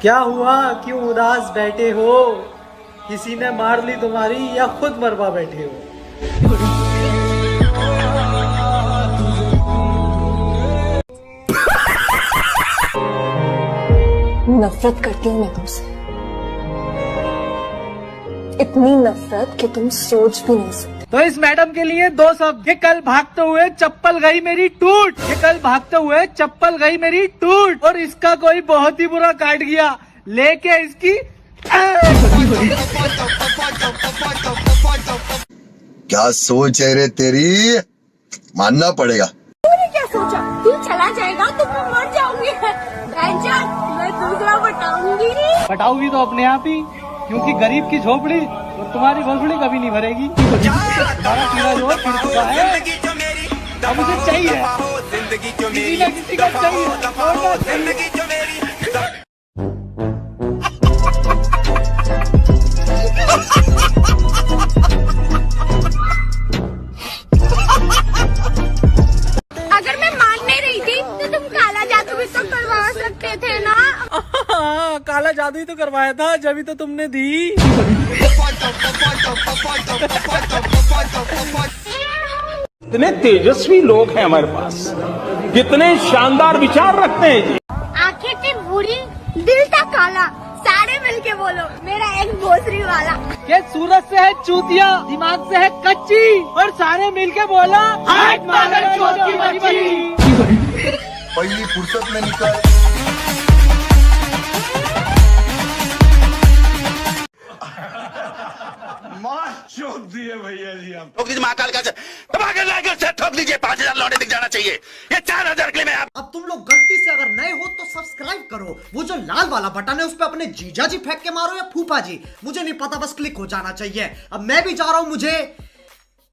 क्या हुआ, क्यों उदास बैठे हो? किसी ने मार ली तुम्हारी या खुद मरवा बैठे हो? नफरत करती हूँ मैं तुमसे, इतनी नफरत कि तुम सोच भी नहीं सकते। तो इस मैडम के लिए दो शब्द। ये कल भागते हुए चप्पल गई मेरी टूट, ये कल भागते हुए चप्पल गई मेरी टूट, और इसका कोई बहुत ही बुरा काट गया लेके इसकी। क्या सोच है रे तेरी, मानना पड़ेगा। तूने क्या सोचा, तू चला जाएगा तो मैं मर जाऊंगी। मैं दूसरा पटाऊंगी। पटाओगी तो अपने आप ही, क्योंकि गरीब की झोपड़ी और तुम्हारी भोसड़ी कभी नहीं भरेगी। तुम्हारा कीड़ा जो फिर चुका है, अब मुझे चाहिए किसी ना किसी का चाहिए। अगर मैं मान नहीं रही थी तो तुम काला जादू भी तो करवा सकते थे ना। हाँ, काला जादू ही तो करवाया था, जब ही तो तुमने दी। कितने तेजस्वी लोग हैं हमारे पास, कितने शानदार विचार रखते हैं जी। आंखें थी बुरी, दिल था काला, सारे मिलके बोलो मेरा एक भोसरी वाला। ये सूरज से है चूतिया, दिमाग से है कच्ची, और सारे मिलके बोला हाथ मांगर चोट की बच्ची। पहली फुर्सत में निकल। ठोक दिए भैया जी आप। ठोक दीजिए महाकाल का टमाटर लाकर से ठोक दीजिए। 5,000 लौटे दिख जाना चाहिए, ये 4,000 के लिए मैं आप। अब तुम लोग गलती से अगर नए हो तो सब्सक्राइब करो, वो जो लाल वाला बटन है उस पे अपने जीजा जी फेंक के मारो या फूफा जी, मुझे नहीं पता, बस क्लिक हो जाना चाहिए। अब मैं भी जा रहा हूं, मुझे